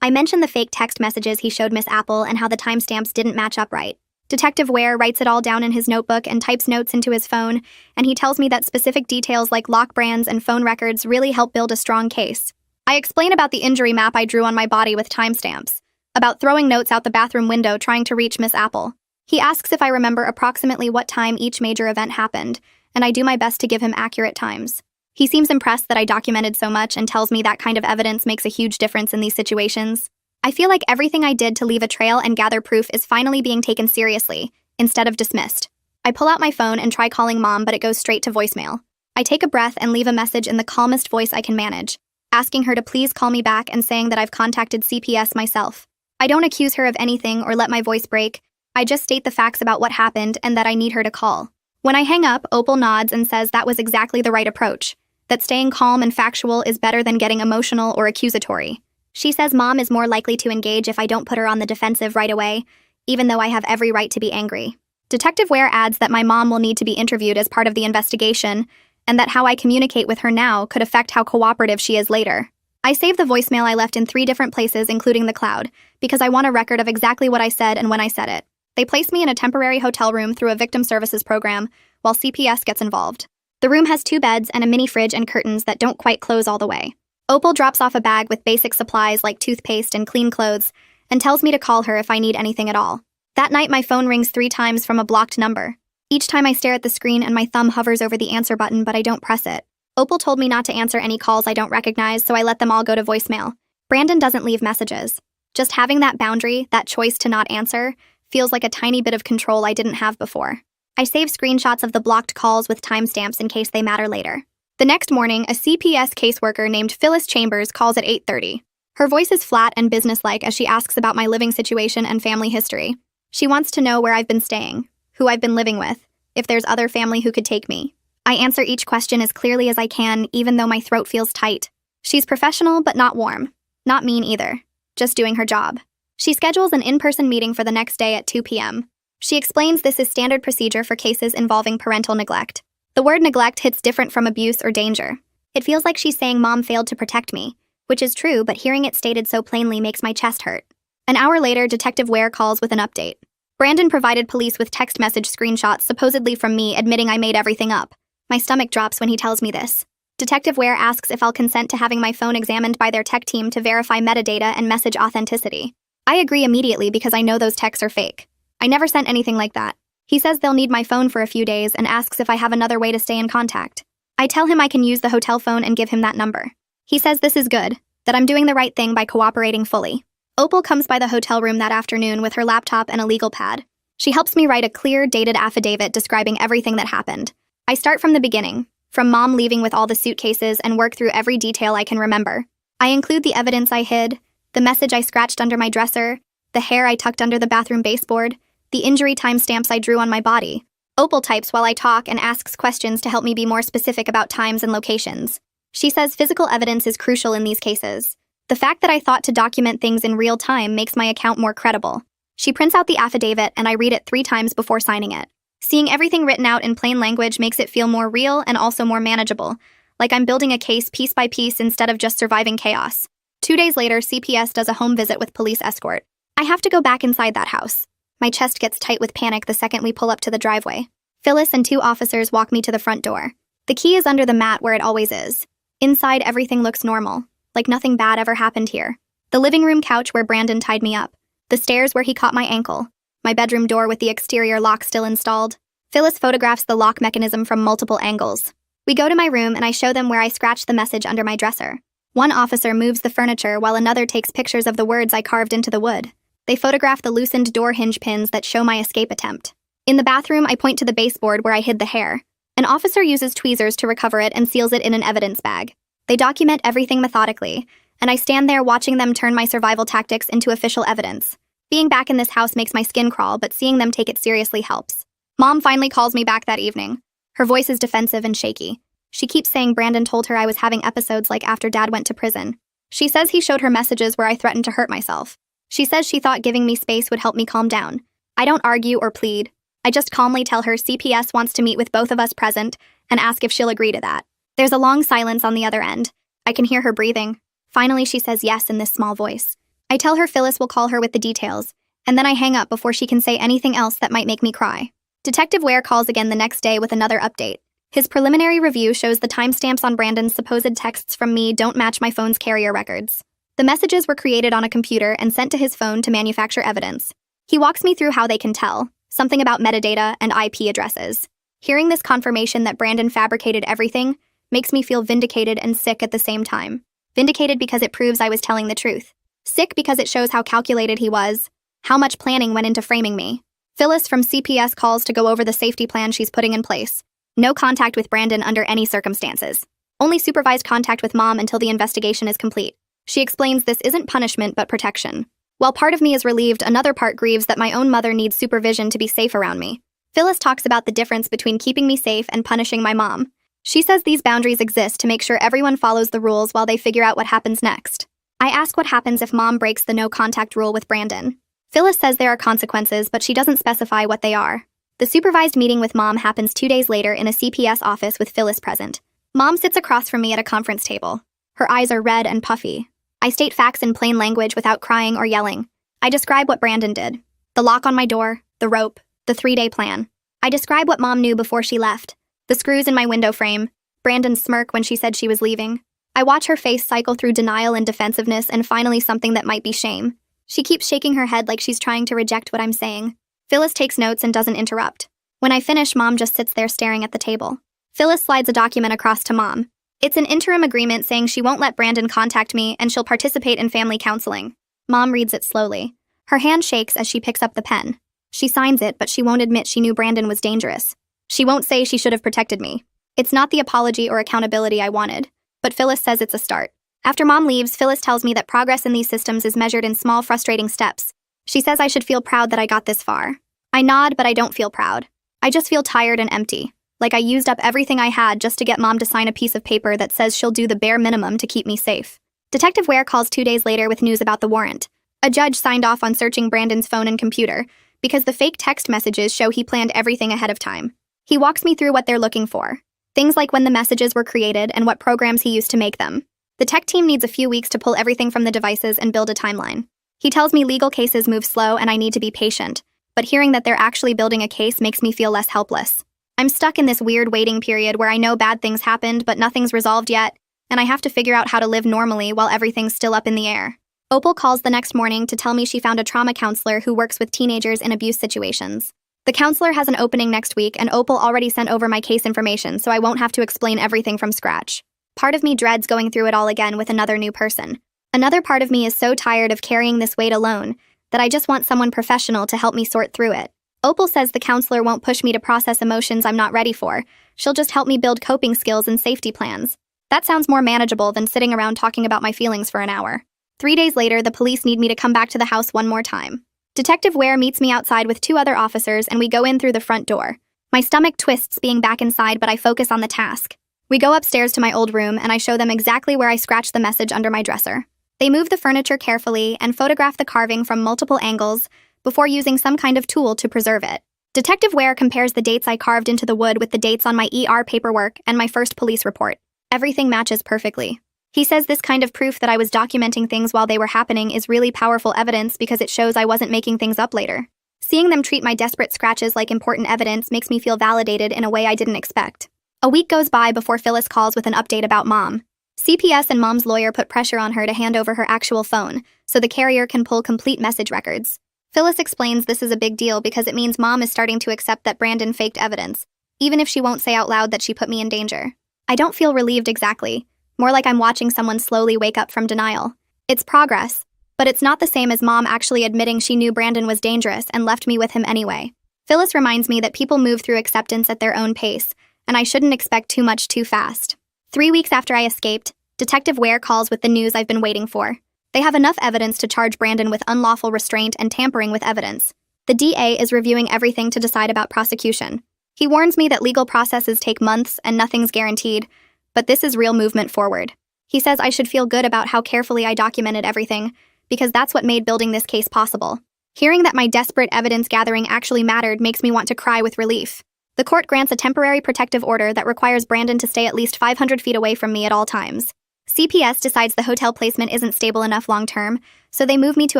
I mention the fake text messages he showed Miss Apple and how the timestamps didn't match up right. Detective Ware writes it all down in his notebook and types notes into his phone, and he tells me that specific details like lock brands and phone records really help build a strong case. I explain about the injury map I drew on my body with timestamps, about throwing notes out the bathroom window trying to reach Miss Apple. He asks if I remember approximately what time each major event happened, and I do my best to give him accurate times. He seems impressed that I documented so much and tells me that kind of evidence makes a huge difference in these situations. I feel like everything I did to leave a trail and gather proof is finally being taken seriously, instead of dismissed. I pull out my phone and try calling Mom, but it goes straight to voicemail. I take a breath and leave a message in the calmest voice I can manage, asking her to please call me back and saying that I've contacted CPS myself. I don't accuse her of anything or let my voice break. I just state the facts about what happened and that I need her to call. When I hang up, Opal nods and says that was exactly the right approach, that staying calm and factual is better than getting emotional or accusatory. She says Mom is more likely to engage if I don't put her on the defensive right away, even though I have every right to be angry. Detective Ware adds that my mom will need to be interviewed as part of the investigation, and that how I communicate with her now could affect how cooperative she is later. I save the voicemail I left in 3 different places, including the cloud, because I want a record of exactly what I said and when I said it. They place me in a temporary hotel room through a victim services program, while CPS gets involved. The room has 2 beds and a mini fridge and curtains that don't quite close all the way. Opal drops off a bag with basic supplies like toothpaste and clean clothes, and tells me to call her if I need anything at all. That night, my phone rings 3 times from a blocked number. Each time I stare at the screen and my thumb hovers over the answer button, but I don't press it. Opal told me not to answer any calls I don't recognize, so I let them all go to voicemail. Brandon doesn't leave messages. Just having that boundary, that choice to not answer, feels like a tiny bit of control I didn't have before. I save screenshots of the blocked calls with timestamps in case they matter later. The next morning, a CPS caseworker named Phyllis Chambers calls at 8:30. Her voice is flat and businesslike as she asks about my living situation and family history. She wants to know where I've been staying, who I've been living with, if there's other family who could take me. I answer each question as clearly as I can, even though my throat feels tight. She's professional, but not warm. Not mean either. Just doing her job. She schedules an in-person meeting for the next day at 2 p.m. She explains this is standard procedure for cases involving parental neglect. The word neglect hits different from abuse or danger. It feels like she's saying Mom failed to protect me, which is true, but hearing it stated so plainly makes my chest hurt. An hour later, Detective Ware calls with an update. Brandon provided police with text message screenshots supposedly from me admitting I made everything up. My stomach drops when he tells me this. Detective Ware asks if I'll consent to having my phone examined by their tech team to verify metadata and message authenticity. I agree immediately because I know those texts are fake. I never sent anything like that. He says they'll need my phone for a few days and asks if I have another way to stay in contact. I tell him I can use the hotel phone and give him that number. He says this is good, that I'm doing the right thing by cooperating fully. Opal comes by the hotel room that afternoon with her laptop and a legal pad. She helps me write a clear, dated affidavit describing everything that happened. I start from the beginning, from Mom leaving with all the suitcases, and work through every detail I can remember. I include the evidence I hid, the message I scratched under my dresser, the hair I tucked under the bathroom baseboard, the injury timestamps I drew on my body. Opal types while I talk and asks questions to help me be more specific about times and locations. She says physical evidence is crucial in these cases. The fact that I thought to document things in real time makes my account more credible. She prints out the affidavit and I read it 3 times before signing it. Seeing everything written out in plain language makes it feel more real and also more manageable, like I'm building a case piece by piece instead of just surviving chaos. 2 days later, CPS does a home visit with police escort. I have to go back inside that house. My chest gets tight with panic the second we pull up to the driveway. Phyllis and 2 officers walk me to the front door. The key is under the mat where it always is. Inside, everything looks normal, like nothing bad ever happened here. The living room couch where Brandon tied me up. The stairs where he caught my ankle. My bedroom door with the exterior lock still installed. Phyllis photographs the lock mechanism from multiple angles. We go to my room and I show them where I scratched the message under my dresser. One officer moves the furniture while another takes pictures of the words I carved into the wood. They photograph the loosened door hinge pins that show my escape attempt. In the bathroom, I point to the baseboard where I hid the hair. An officer uses tweezers to recover it and seals it in an evidence bag. They document everything methodically, and I stand there watching them turn my survival tactics into official evidence. Being back in this house makes my skin crawl, but seeing them take it seriously helps. Mom finally calls me back that evening. Her voice is defensive and shaky. She keeps saying Brandon told her I was having episodes like after Dad went to prison. She says he showed her messages where I threatened to hurt myself. She says she thought giving me space would help me calm down. I don't argue or plead. I just calmly tell her CPS wants to meet with both of us present and ask if she'll agree to that. There's a long silence on the other end. I can hear her breathing. Finally, she says yes in this small voice. I tell her Phyllis will call her with the details, and then I hang up before she can say anything else that might make me cry. Detective Ware calls again the next day with another update. His preliminary review shows the timestamps on Brandon's supposed texts from me don't match my phone's carrier records. The messages were created on a computer and sent to his phone to manufacture evidence. He walks me through how they can tell, something about metadata and IP addresses. Hearing this confirmation that Brandon fabricated everything makes me feel vindicated and sick at the same time. Vindicated because it proves I was telling the truth. Sick because it shows how calculated he was, how much planning went into framing me. Phyllis from CPS calls to go over the safety plan she's putting in place. No contact with Brandon under any circumstances. Only supervised contact with Mom until the investigation is complete. She explains this isn't punishment but protection. While part of me is relieved, another part grieves that my own mother needs supervision to be safe around me. Phyllis talks about the difference between keeping me safe and punishing my mom. She says these boundaries exist to make sure everyone follows the rules while they figure out what happens next. I ask what happens if Mom breaks the no-contact rule with Brandon. Phyllis says there are consequences, but she doesn't specify what they are. The supervised meeting with Mom happens 2 days later in a CPS office with Phyllis present. Mom sits across from me at a conference table. Her eyes are red and puffy. I state facts in plain language without crying or yelling. I describe what Brandon did. The lock on my door, the rope, the 3-day plan. I describe what Mom knew before she left. The screws in my window frame, Brandon's smirk when she said she was leaving. I watch her face cycle through denial and defensiveness and finally something that might be shame. She keeps shaking her head like she's trying to reject what I'm saying. Phyllis takes notes and doesn't interrupt. When I finish, Mom just sits there staring at the table. Phyllis slides a document across to Mom. It's an interim agreement saying she won't let Brandon contact me and she'll participate in family counseling. Mom reads it slowly. Her hand shakes as she picks up the pen. She signs it, but she won't admit she knew Brandon was dangerous. She won't say she should have protected me. It's not the apology or accountability I wanted, but Phyllis says it's a start. After Mom leaves, Phyllis tells me that progress in these systems is measured in small, frustrating steps. She says I should feel proud that I got this far. I nod, but I don't feel proud. I just feel tired and empty, like I used up everything I had just to get Mom to sign a piece of paper that says she'll do the bare minimum to keep me safe. Detective Ware calls 2 days later with news about the warrant. A judge signed off on searching Brandon's phone and computer because the fake text messages show he planned everything ahead of time. He walks me through what they're looking for. Things like when the messages were created and what programs he used to make them. The tech team needs a few weeks to pull everything from the devices and build a timeline. He tells me legal cases move slow and I need to be patient, but hearing that they're actually building a case makes me feel less helpless. I'm stuck in this weird waiting period where I know bad things happened, but nothing's resolved yet, and I have to figure out how to live normally while everything's still up in the air. Opal calls the next morning to tell me she found a trauma counselor who works with teenagers in abuse situations. The counselor has an opening next week, and Opal already sent over my case information, so I won't have to explain everything from scratch. Part of me dreads going through it all again with another new person. Another part of me is so tired of carrying this weight alone that I just want someone professional to help me sort through it. Opal says the counselor won't push me to process emotions I'm not ready for. She'll just help me build coping skills and safety plans. That sounds more manageable than sitting around talking about my feelings for an hour. 3 days later, the police need me to come back to the house one more time. Detective Ware meets me outside with 2 other officers and we go in through the front door. My stomach twists being back inside, but I focus on the task. We go upstairs to my old room and I show them exactly where I scratched the message under my dresser. They move the furniture carefully and photograph the carving from multiple angles before using some kind of tool to preserve it. Detective Ware compares the dates I carved into the wood with the dates on my ER paperwork and my first police report. Everything matches perfectly. He says this kind of proof that I was documenting things while they were happening is really powerful evidence because it shows I wasn't making things up later. Seeing them treat my desperate scratches like important evidence makes me feel validated in a way I didn't expect. A week goes by before Phyllis calls with an update about Mom. CPS and Mom's lawyer put pressure on her to hand over her actual phone, so the carrier can pull complete message records. Phyllis explains this is a big deal because it means Mom is starting to accept that Brandon faked evidence, even if she won't say out loud that she put me in danger. I don't feel relieved exactly, more like I'm watching someone slowly wake up from denial. It's progress, but it's not the same as Mom actually admitting she knew Brandon was dangerous and left me with him anyway. Phyllis reminds me that people move through acceptance at their own pace, and I shouldn't expect too much too fast. 3 weeks after I escaped, Detective Ware calls with the news I've been waiting for. They have enough evidence to charge Brandon with unlawful restraint and tampering with evidence. The DA is reviewing everything to decide about prosecution. He warns me that legal processes take months and nothing's guaranteed, but this is real movement forward. He says I should feel good about how carefully I documented everything, because that's what made building this case possible. Hearing that my desperate evidence gathering actually mattered makes me want to cry with relief. The court grants a temporary protective order that requires Brandon to stay at least 500 feet away from me at all times. CPS decides the hotel placement isn't stable enough long-term, so they move me to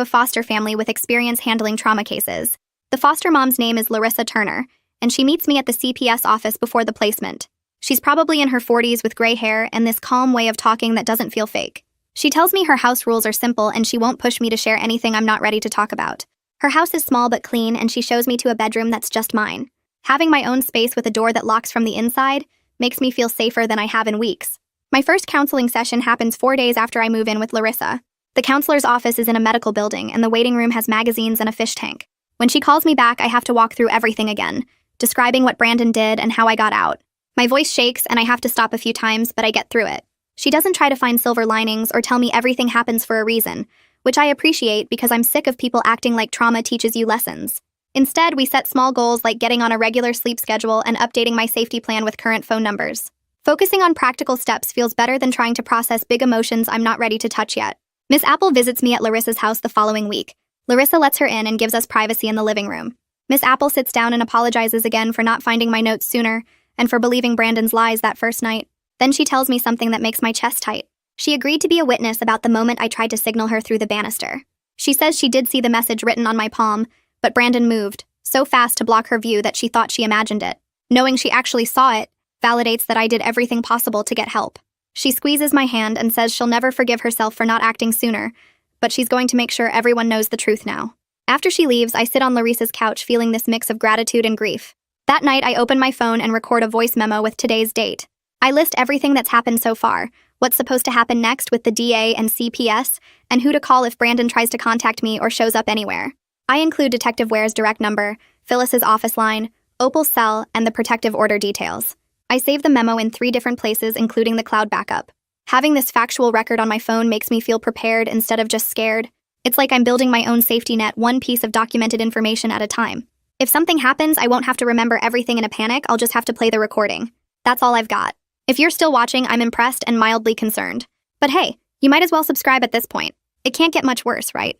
a foster family with experience handling trauma cases. The foster mom's name is Larissa Turner, and she meets me at the CPS office before the placement. She's probably in her 40s with gray hair and this calm way of talking that doesn't feel fake. She tells me her house rules are simple and she won't push me to share anything I'm not ready to talk about. Her house is small but clean, and she shows me to a bedroom that's just mine. Having my own space with a door that locks from the inside makes me feel safer than I have in weeks. My first counseling session happens 4 days after I move in with Larissa. The counselor's office is in a medical building, and the waiting room has magazines and a fish tank. When she calls me back, I have to walk through everything again, describing what Brandon did and how I got out. My voice shakes, and I have to stop a few times, but I get through it. She doesn't try to find silver linings or tell me everything happens for a reason, which I appreciate because I'm sick of people acting like trauma teaches you lessons. Instead, we set small goals like getting on a regular sleep schedule and updating my safety plan with current phone numbers. Focusing on practical steps feels better than trying to process big emotions I'm not ready to touch yet. Miss Apple visits me at Larissa's house the following week. Larissa lets her in and gives us privacy in the living room. Miss Apple sits down and apologizes again for not finding my notes sooner and for believing Brandon's lies that first night. Then she tells me something that makes my chest tight. She agreed to be a witness about the moment I tried to signal her through the banister. She says she did see the message written on my palm, but Brandon moved so fast to block her view that she thought she imagined it. Knowing she actually saw it validates that I did everything possible to get help. She squeezes my hand and says she'll never forgive herself for not acting sooner, but she's going to make sure everyone knows the truth now. After she leaves, I sit on Larissa's couch feeling this mix of gratitude and grief. That night, I open my phone and record a voice memo with today's date. I list everything that's happened so far, what's supposed to happen next with the DA and CPS, and who to call if Brandon tries to contact me or shows up anywhere. I include Detective Ware's direct number, Phyllis's office line, Opal's cell, and the protective order details. I save the memo in 3 different places, including the cloud backup. Having this factual record on my phone makes me feel prepared instead of just scared. It's like I'm building my own safety net, one piece of documented information at a time. If something happens, I won't have to remember everything in a panic, I'll just have to play the recording. That's all I've got. If you're still watching, I'm impressed and mildly concerned. But hey, you might as well subscribe at this point. It can't get much worse, right?